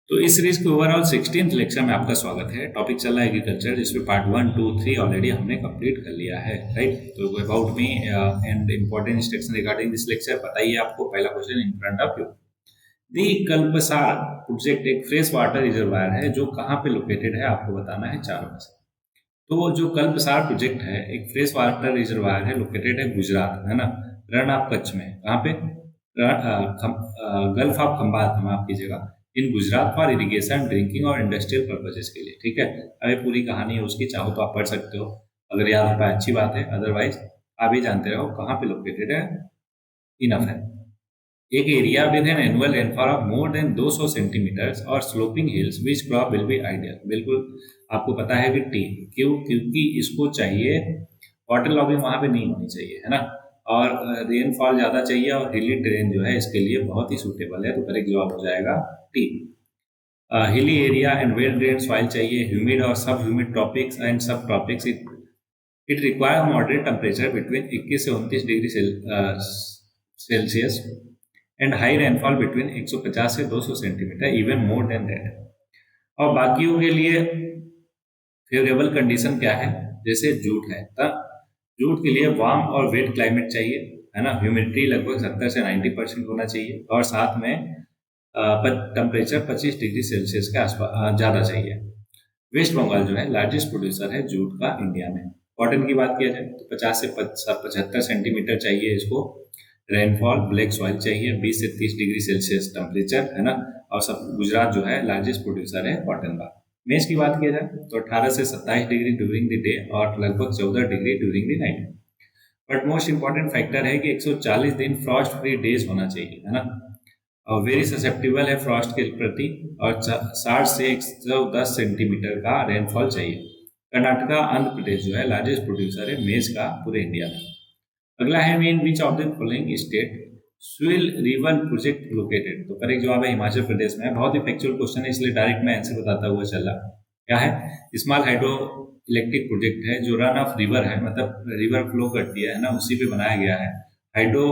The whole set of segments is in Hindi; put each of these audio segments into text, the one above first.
तो इस सीरीज के ओवरऑल 16th लेक्चर में आपका स्वागत है। टॉपिक चल रहा है एग्रीकल्चर, जिसमें पार्ट 1, 2, 3 ऑलरेडी हमने कंप्लीट कर लिया है, राइट। तो about me and important instruction regarding this lecture बताइए आपको। पहला question in front of you. The Kalpasar project एक फ्रेश वाटर रिजर्वायर है जो कहाँ पे लोकेटेड है, आपको बताना है चारों में से। तो जो कल्पसार प्रोजेक्ट है एक फ्रेश वाटर रिजर्वायर है, लोकेटेड है गुजरात, है ना, रण ऑफ कच्छ में। कहाँ पे? गल्फ ऑफ खंबात, माफ कीजिएगा, इन गुजरात फॉर इरिगेशन, ड्रिंकिंग और इंडस्ट्रियल पर्पजेस के लिए। ठीक है, अभी पूरी कहानी है उसकी, चाहो तो आप पढ़ सकते हो, अगर याद हो पाए अच्छी बात है, अदरवाइज आप ही जानते रहो कहाँ पे लोकेटेड है, इनफ है। एक area with an annual rainfall of more than 200 centimetres और sloping hills which crop will be ideal. बिल्कुल आपको पता है कि टी, क्यों? क्योंकि इसको चाहिए, वाटर लॉगिंग वहां पे नहीं होनी चाहिए, है ना, और रेनफॉल ज़्यादा चाहिए, और हिली टेरेन जो है इसके लिए बहुत ही सूटेबल है। तो करेक्ट जवाब हो जाएगा T. Hilly area and well drain soil चाहिए, ह्यूमिड और सब ह्यूमिड ट्रॉपिक्स एंड सब tropics. It require moderate temperature between 21 से 29 degree Celsius and high rainfall between 150 से 200 centimetre, even more than that. और बाकियों के लिए फेवरेबल कंडीशन क्या है? जैसे जूट है, तब जूट के लिए वार्म और वेट क्लाइमेट चाहिए, है ना, ह्यूमिडिटी लगभग 70 से 90% होना चाहिए, और साथ में टेम्परेचर 25 डिग्री सेल्सियस के आसपास ज़्यादा चाहिए। वेस्ट बंगाल जो है लार्जेस्ट प्रोड्यूसर है जूट का इंडिया में। कॉटन की बात किया जाए तो 50 से 75 सेंटीमीटर चाहिए इसको रेनफॉल, ब्लैक सॉइल चाहिए, 20 से 30 डिग्री सेल्सियस टेम्परेचर, है ना, और सब गुजरात जो है लार्जेस्ट प्रोड्यूसर है कॉटन का। मेज की बात किया जाए तो 18 से 27 डिग्री ड्यूरिंग द डे और लगभग 14 degree during the night. But most important factor है कि 140 दिन फ्रॉस्ट फ्री डेज होना चाहिए, है ना, और वेरी ससेप्टिबल है फ्रॉस्ट के प्रति, और 60 से 110 सेंटीमीटर का रेनफॉल चाहिए। कर्नाटका, आंध्र प्रदेश जो है लार्जेस्ट प्रोड्यूसर है मेज का पूरे इंडिया में। अगला है in which of the following state स्विल रिवर प्रोजेक्ट लोकेटेड। तो करेक्ट जवाब है हिमाचल प्रदेश में। बहुत ही फैक्चुअल क्वेश्चन है, इसलिए डायरेक्ट मैं आंसर बताता हुआ चला। क्या है? स्मॉल हाइड्रो इलेक्ट्रिक प्रोजेक्ट है जो रन ऑफ रिवर है, मतलब रिवर फ्लो करती है ना, उसी पे बनाया गया है। हाइड्रो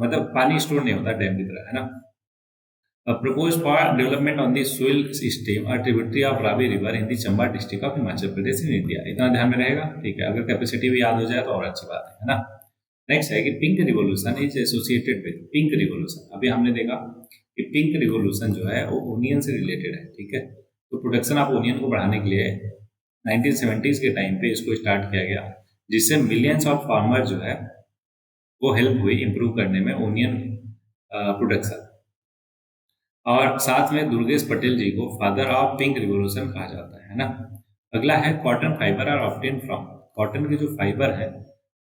मतलब पानी स्टोर नहीं होता डैम की तरह, है ना। proposed for development on the soil system, a tributary of Ravi River in the Chamba district of Himachal Pradesh in India। इतना ध्यान में रहेगा, ठीक है। अगर कैपेसिटी भी याद हो जाए तो और अच्छी बात है ना। नेक्स्ट है कि pink revolution is associated with. Pink revolution अभी हमने देखा कि पिंक रिवोल्यूशन जो है वो ओनियन से रिलेटेड है, ठीक है। तो प्रोडक्शन ऑफ ओनियन को बढ़ाने के लिए 1970s के टाइम पे इसको स्टार्ट किया गया, जिससे मिलियंस ऑफ फार्मर जो है वो हेल्प हुई इम्प्रूव करने में ओनियन प्रोडक्शन। और साथ में दुर्गेश पटेल जी को फादर ऑफ पिंक रिवोल्यूशन कहा जाता है ना। अगला है cotton fibre are obtain from. Cotton के जो फाइबर है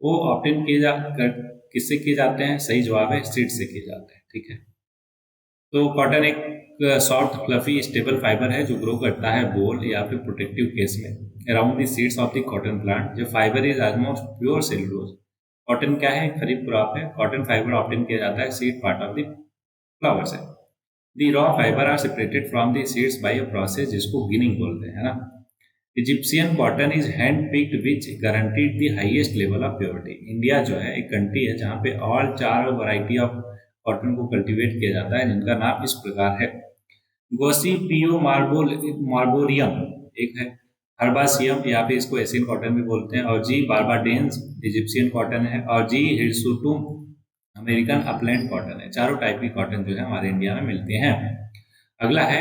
वो ऑब्टेन किससे किए जाते हैं? सही जवाब है सीड से किए जाते हैं, ठीक है। तो कॉटन एक सॉफ्ट फ्लफी स्टेबल फाइबर है जो ग्रो करता है बोल या फिर प्रोटेक्टिव केस में around the seeds of the cotton plant. जो fibre is almost pure cellulose. Cotton क्या है? खरीफ क्रॉप है। कॉटन फाइबर ऑब्टेन किया जाता है seed part of the flower से। The raw fiber are separated from the seeds by a process जिसको गिनिंग बोलते हैं, है ना। Egyptian cotton is hand picked which guaranteed the highest level of purity. India जो है एक कंट्री है जहाँ पे ऑल 4 वैरायटी ऑफ कॉटन को कल्टीवेट किया जाता है, जिनका नाम इस प्रकार है। गोसिपियो मार्बोरियम एक है, हर्बासियम या फिर इसको एशियन कॉटन भी बोलते हैं, और जी बारबाडेंस इजिप्शियन कॉटन है, और जी हिरसुटुम अमेरिकन अपलैंड कॉटन है। चारों टाइप की कॉटन जो है हमारे इंडिया में मिलती हैं। अगला है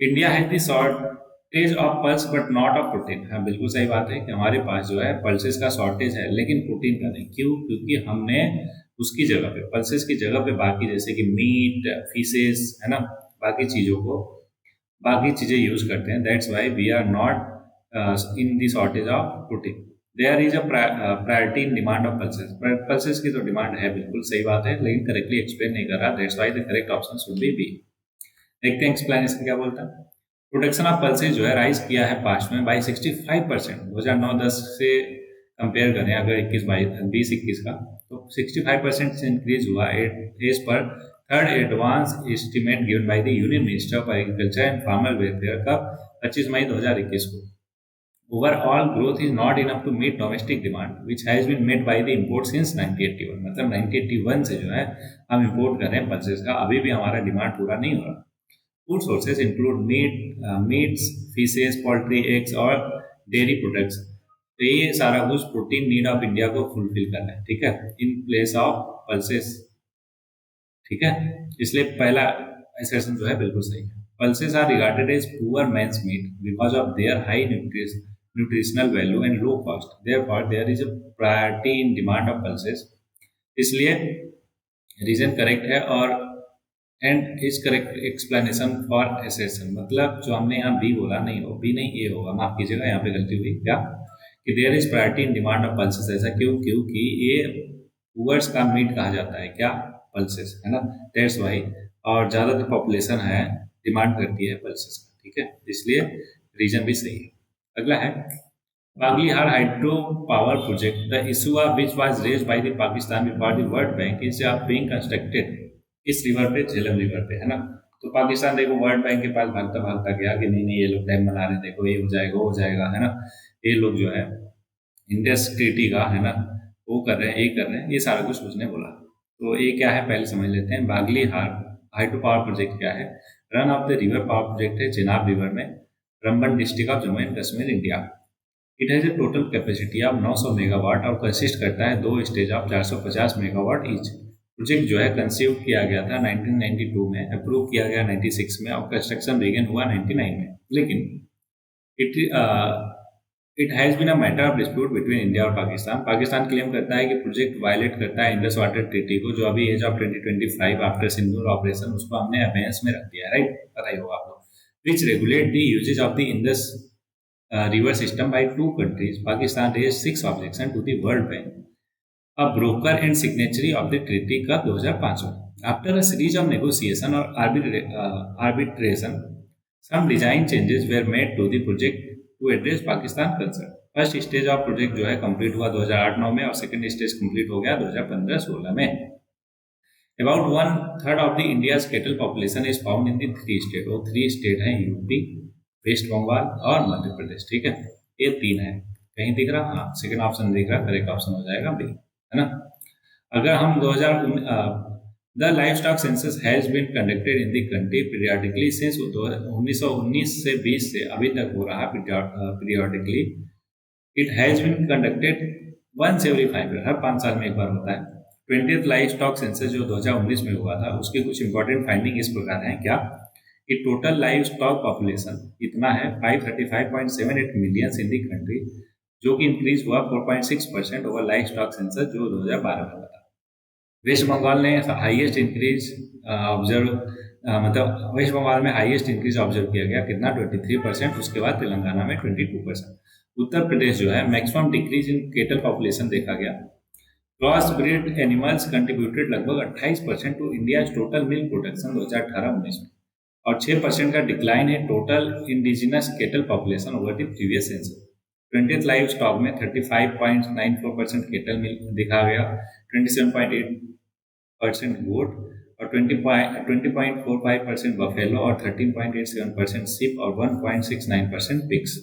इंडिया है the shortage of pulse but not of protein. हाँ बिल्कुल सही बात है कि हमारे पास जो है पल्सेस का शॉर्टेज है, लेकिन प्रोटीन का नहीं। क्यों? क्योंकि हमने उसकी जगह पे, पल्सेस की जगह पे बाकी जैसे कि मीट, फिशेस, है ना, बाकी चीज़ों को, बाकी चीज़ें यूज करते हैं। That's why we are not in the shortage of protein. There is a priority in demand of pulses. Pulses की तो डिमांड है, बिल्कुल सही बात है, लेकिन करेक्टली एक्सप्लेन नहीं कर रहा। That's why the correct option should be B. देखते हैं एक्सप्लेनेशन क्या बोलता है। प्रोडक्शन ऑफ पल्सेस जो है राइज किया है पास्ट में बाई 65%। 2009-10 से कंपेयर करें अगर 20-21 का, तो 65% से इंक्रीज हुआ as per third advance estimate given by the union minister of agriculture and farmer welfare का 25 मई 2021 को। Overall growth is not enough to meet domestic demand, which has been met by the import since 1981। मतलब 1981 से जो है हम इंपोर्ट कर रहे हैं पल्सेस का, अभी भी हमारा डिमांड पूरा नहीं हो रहा। Food sources include meets, fishes, poultry, eggs और डेयरी प्रोडक्ट्स। तो ये सारा कुछ प्रोटीन नीड ऑफ इंडिया को फुलफिल कर रहा है, ठीक है, इन प्लेस ऑफ पल्सेस, ठीक है। इसलिए पहला एसेशन जो है बिल्कुल सही है। Pulses are regarded as poor man's meat because of their high nutritional value and low cost, therefore there is a priority in demand of pulses. इसलिए रीजन करेक्ट है और and is correct explanation for assertion, मतलब जो हमने यहाँ बी बोला नहीं हो, बी नहीं ए होगा, माफ कीजिएगा यहाँ पे गलती हुई। क्या कि there is priority in demand of pulses, ऐसा क्यों? क्योंकि ये पुअर्स का मीट कहा जाता है, क्या? पल्सेस, है ना, दैट्स वाई। और ज़्यादातर पॉपुलेशन है डिमांड करती है पल्सेस का, ठीक है, इसलिए रीजन भी सही है। अगला है Baglihar Hydro Power Project. The issue of which was raised by the Pakistan before the World Bank is being constructed इस रिवर पे, झेलम रिवर पे, है ना। तो पाकिस्तान देखो वर्ल्ड बैंक के पास भागता भागता गया कि नहीं नहीं ये लोग डैम बना रहे हैं, देखो ये हो जाएगा, है ना। ये लोग जो है इंडस ट्रीटी का, है ना, वो कर रहे हैं, ये कर रहे हैं, ये सारा कुछ उसने बोला। तो ये क्या है पहले समझ लेते हैं। बागलीहार हाइड्रो पावर प्रोजेक्ट क्या है? Run of the river power project है चेनाब रिवर में, Ramban district of Jammu and Kashmir, India. It has a total capacity of 900 megawatt और कंसिस्ट करता है 2 stage of 450 megawatt each. Project जो है कंसीव किया गया था 1992 में, अप्रूव किया गया 96 में और कंस्ट्रक्शन बिगिन हुआ 99 में। लेकिन it it has been a matter of dispute between India और पाकिस्तान। पाकिस्तान क्लेम करता है कि प्रोजेक्ट वायलेट करता है इंडस वाटर ट्रीटी को, जो अभी as of 2025 after Sindoor operation उसको हमने अबेयंस में रख दिया है, राइट, पता ही होगा आप लोग, which regulate the usages of the Indus river system by two countries. Pakistan raised 6 objections to the World Bank, a broker and signatory of the treaty का 2005 में. After a series of negotiation or arbitration, some design changes were made to the project to address Pakistan concern. First stage of project जो है कंप्लीट हुआ 2008-9 में और सेकंड स्टेज कंप्लीट हो गया 2015-16 में. About 1/3 of the India's cattle population is found in the 3 states. वो 3 स्टेट हैं, यूपी, वेस्ट बंगाल और मध्य प्रदेश, ठीक है, ये 3 है। कहीं दिख रहा? हाँ, सेकंड ऑप्शन दिख रहा, करेक्ट ऑप्शन हो जाएगा बी, है ना। अगर हम 2000 the life stock census has been conducted in the country periodically since 1919 से 20 से अभी तक हो रहा periodically. It has been conducted once every 5 year, हर 5 साल में एक बार होता है। 20th लाइफ स्टॉक सेंसस जो 2019 में हुआ था उसके कुछ इंपॉर्टेंट फाइंडिंग इस प्रकार हैं। क्या कि टोटल लाइव स्टॉक पॉपुलेशन इतना है 535.78 मिलियन इन दी कंट्री, जो कि इंक्रीज हुआ 4.6% ओवर लाइव स्टॉक सेंसस जो 2012 में हुआ था। वेस्ट बंगाल ने हाईएस्ट इंक्रीज ऑब्जर्व, मतलब वेस्ट बंगाल में हाईएस्ट इंक्रीज ऑब्जर्व किया गया, कितना? 23%। उसके बाद तेलंगाना में 22%। उत्तर प्रदेश जो है maximum decrease in cattle population देखा गया। क्रॉस ब्रीड एनिमल्स कंट्रीब्यूटेड लगभग 28% to India total milk production 2018-19 में, और 6% का डिक्लाइन है total indigenous cattle population over the previous census. 20th livestock में 35.94% केटल मिल्क दिखा गया, 27.8% गोट और 20.45% बफेलो और 13.87% सिप और 1.69% पिग्स।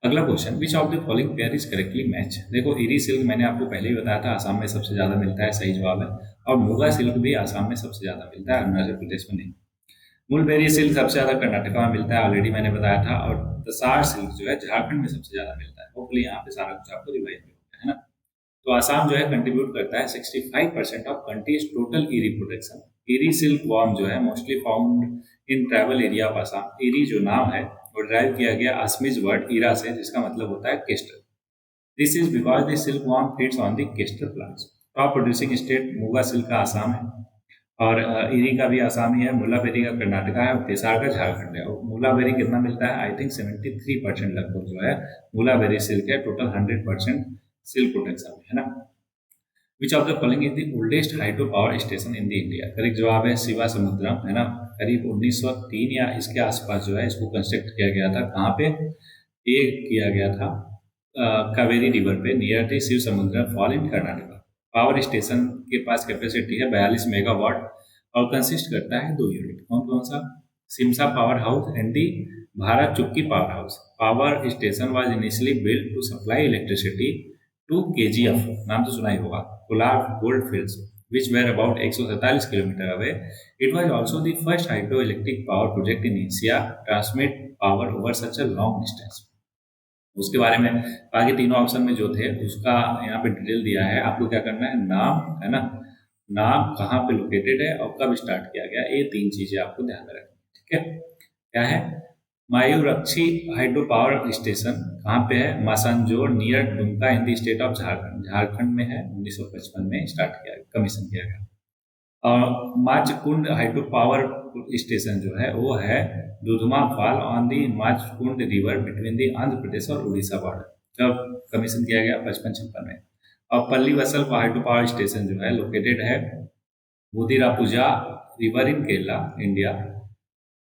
अगला question, which of the following pair is correctly match? देखो इरी सिल्क मैंने आपको पहले ही बताया था आसाम में सबसे ज्यादा मिलता है, सही जवाब है। और मुगा सिल्क भी आसाम में सबसे ज्यादा मिलता है, अरुणाचल प्रदेश में नहीं। मुलबेरी सिल्क सबसे ज्यादा कर्नाटका में मिलता है, ऑलरेडी मैंने बताया था। और तसार सिल्क जो है झारखंड में सबसे ज्यादा मिलता है। होपफुली यहाँ पे सारा कुछ आपको रिवाइज में होगा, है ना। तो आसाम जो है कंट्रीब्यूट करता है 65% of countries total eerie production. Eerie silk worm जो है mostly found in tribal area of Assam. Eerie जो नाम है वो ड्राइव किया गया असमीज वर्ड ईरा से, जिसका मतलब होता है castor. This is because the silk worm feeds on the castor plants. Top producing state muga silk का आसाम है, और ईरी का भी आसाम ही है, मुलाबेरी का कर्नाटका है और तेसार का झारखंड है। और मुलाबेरी कितना मिलता है? आई थिंक 73% लगभग जो है मुलाबेरी सिल्क है, टोटल 100% सिल्क प्रोडक्शन है ना। विच of the following is the oldest hydro power station in the India? Correct जवाब है शिवा समुद्रम, है ना। करीब 1903 या इसके आसपास जो है इसको कंस्ट्रक्ट किया गया था। कहाँ पे ये किया गया था? कावेरी रिवर पे, near the Shiva Samudram fall in Karnataka. Power station के पास कैपेसिटी है 42 मेगावाट और कंसिस्ट करता है 2 यूनिट। कौन कौन सा? Shimsha power house and the Bharachukki power house. Power station was initially built to supply electricity to KGF, नाम तो सुना ही होगा, Kolar gold fields, which were about 147 kilometre away. It was also the first hydroelectric power project in Asia transmit power over such a long distance. उसके बारे में बाकी तीनों ऑप्शन में जो थे उसका यहाँ पे डिटेल दिया है। आपको क्या करना है, नाम है ना, नाम कहाँ पे लोकेटेड है और कब स्टार्ट किया गया, ये तीन चीजें आपको ध्यान में रखनी है। ठीक है, क्या है, मायूरक्षी हाइड्रो पावर स्टेशन कहाँ पे है, Masanjore near Dumka in the state of Jharkhand, Jharkhand में है। 1955 में स्टार्ट किया, कमीशन किया गया। और माचकुंड हाइड्रो पावर स्टेशन जो है वो है Duduma fall on the Machkund river between the Andhra Pradesh और उड़ीसा बॉर्डर, जब कमीशन किया गया 55-56 में। और पल्ली वसल हाइड्रो पावर स्टेशन जो है लोकेटेड है Mudirapuzha river in Kerala, India.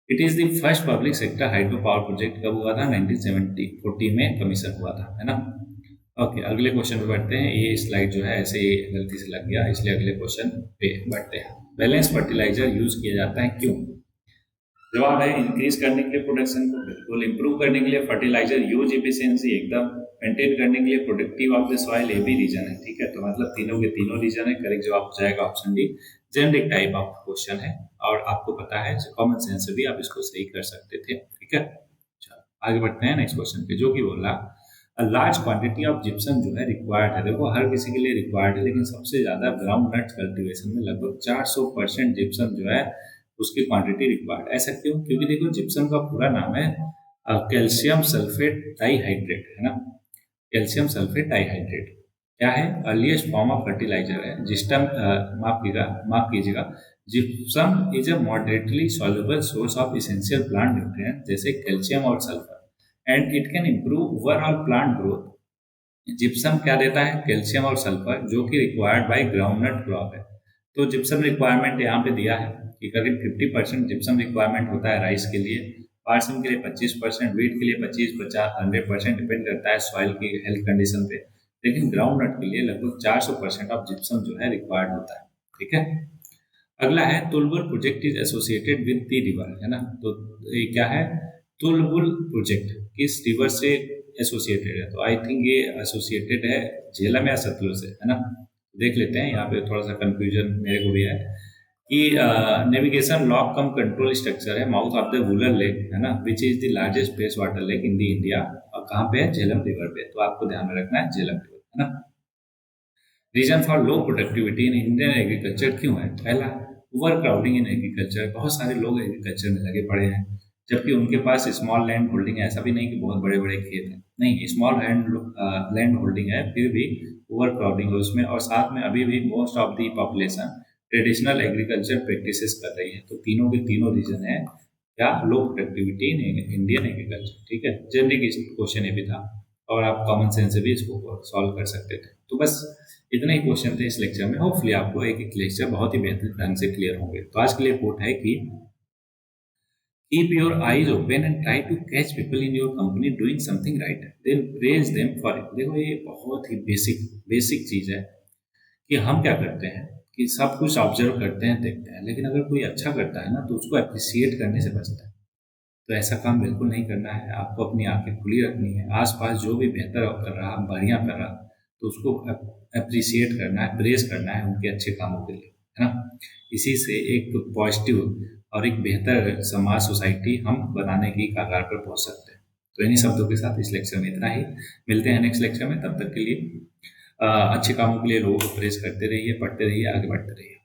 It is the first public sector hydro power project कब हुआ था, 1940 में कमीशन हुआ था, है ना। ओके, अगले क्वेश्चन पे बढ़ते हैं। ये स्लाइड जो है ऐसे ही गलती से लग गया, इसलिए अगले क्वेश्चन पे बढ़ते हैं। बैलेंस फर्टिलाइजर यूज किया जाता है क्यों? जवाब है इंक्रीज करने के लिए प्रोडक्शन को, बिल्कुल। इंप्रूव करने के लिए फर्टिलाइजर यूज एफिशिएंसी, एकदम। मेंटेन करने के लिए प्रोडक्टिव ऑफ द सॉइल, ये भी रीजन है। ठीक है, तो मतलब तीनों के तीनों रीजन है। करेक्ट जवाब हो जाएगा option D. Generic type of question है और आपको पता है, कॉमन सेंस से भी आप इसको सही कर सकते थे। ठीक है, चलो आगे बढ़ते हैं नेक्स्ट क्वेश्चन पे, जो कि बोला लार्ज क्वांटिटी ऑफ जिप्सम जो है रिक्वायर्ड है। देखो हर किसी के लिए रिक्वायर्ड है, लेकिन सबसे ज्यादा ग्राउंड नट कल्टिवेशन में लगभग 400% जिप्सम जो है उसकी क्वांटिटी रिक्वायर्ड। ऐसा क्यों? क्योंकि देखो जिप्सम का पूरा नाम है कैल्शियम सल्फेट डाइहाइड्रेट, है ना। कैल्शियम सल्फेट डाइहाइड्रेट क्या है, अर्लीस्ट फॉर्म ऑफ फर्टिलाइजर है। जिस्टम माफ कीजिएगा, gypsum is a moderately soluble source of essential plant nutrient जैसे कैल्शियम और sulphur, and it can improve overall plant growth. Gypsum क्या देता है, कैल्शियम और सल्फर, जो कि रिक्वायर्ड बाय ग्राउंडनट क्रॉप है। तो जिप्सम रिक्वायरमेंट यहाँ पे दिया है कि करीब 50% जिप्सम रिक्वायरमेंट होता है राइस के लिए, पार्सम के लिए 25%, वीट के लिए 25-50, 100% डिपेंड करता है सॉइल की हेल्थ कंडीशन पे। लेकिन ग्राउंड नट के लिए लगभग 400% ऑफ जिप्सम जो है रिक्वायर्ड होता है। ठीक है, अगला है Tulbul project is associated with the river, है ना। तो ये क्या है, तुलबुल प्रोजेक्ट किस रिवर से एसोसिएटेड है? तो आई थिंक ये एसोसिएटेड है झेलम या सतलुज से, है ना। देख लेते हैं, यहाँ पे थोड़ा सा कंफ्यूजन मेरे को भी है कि नेविगेशन लॉक कम कंट्रोल स्ट्रक्चर है mouth of the Wular lake, है ना, which is the largest fresh water lake in the India. और कहाँ पे है, झेलम रिवर पे। तो आपको ध्यान में रखना है झेलम रिवर, है ना। Reason for low productivity in Indian agriculture क्यों है? पहला, ओवर क्राउडिंग इन एग्रीकल्चर, बहुत सारे लोग एग्रीकल्चर में लगे पड़े हैं, जबकि उनके पास स्मॉल लैंड होल्डिंग है। ऐसा भी नहीं कि बहुत बड़े बड़े खेत हैं, नहीं, स्मॉल लैंड होल्डिंग है, फिर भी ओवर क्राउडिंग है उसमें। और साथ में अभी भी most of the population traditional agriculture practices कर रही है। तो तीनों के तीनों रीजन है क्या, लो प्रोडक्टिविटी इन इंडियन एग्रीकल्चर। ठीक है, जनरिक क्वेश्चन ये भी था और आप कॉमन सेंस से भी इसको सॉल्व कर सकते थे। तो बस इतने ही क्वेश्चन थे इस लेक्चर में। होपफुली आपको एक एक लेक्चर बहुत ही बेहतर ढंग से क्लियर होंगे। तो आज के लिए कोट है कि keep your eyes open and try to catch people in your company doing something right, then praise them for it. देखो ये बहुत ही बेसिक चीज है कि हम क्या करते हैं कि सब कुछ ऑब्जर्व करते हैं, देखते हैं, लेकिन अगर कोई अच्छा करता है ना तो उसको अप्रिसिएट करने से बचता है। तो ऐसा काम बिल्कुल नहीं करना है। आपको अपनी आंखें खुली रखनी है, आसपास जो भी बेहतर कर रहा, बढ़िया कर रहा, तो उसको अप्रिसिएट करना है, प्रेज करना है उनके अच्छे कामों के लिए, है ना। इसी से एक पॉजिटिव और एक बेहतर समाज, सोसाइटी हम बनाने की कगार पर पहुंच सकते हैं। तो इन्हीं शब्दों के साथ इस लेक्चर में इतना ही। मिलते हैं नेक्स्ट लेक्चर में, तब तक के लिए अच्छे कामों के लिए लोगों को प्रेज करते रहिए, पढ़ते रहिए, आगे बढ़ते रहिए।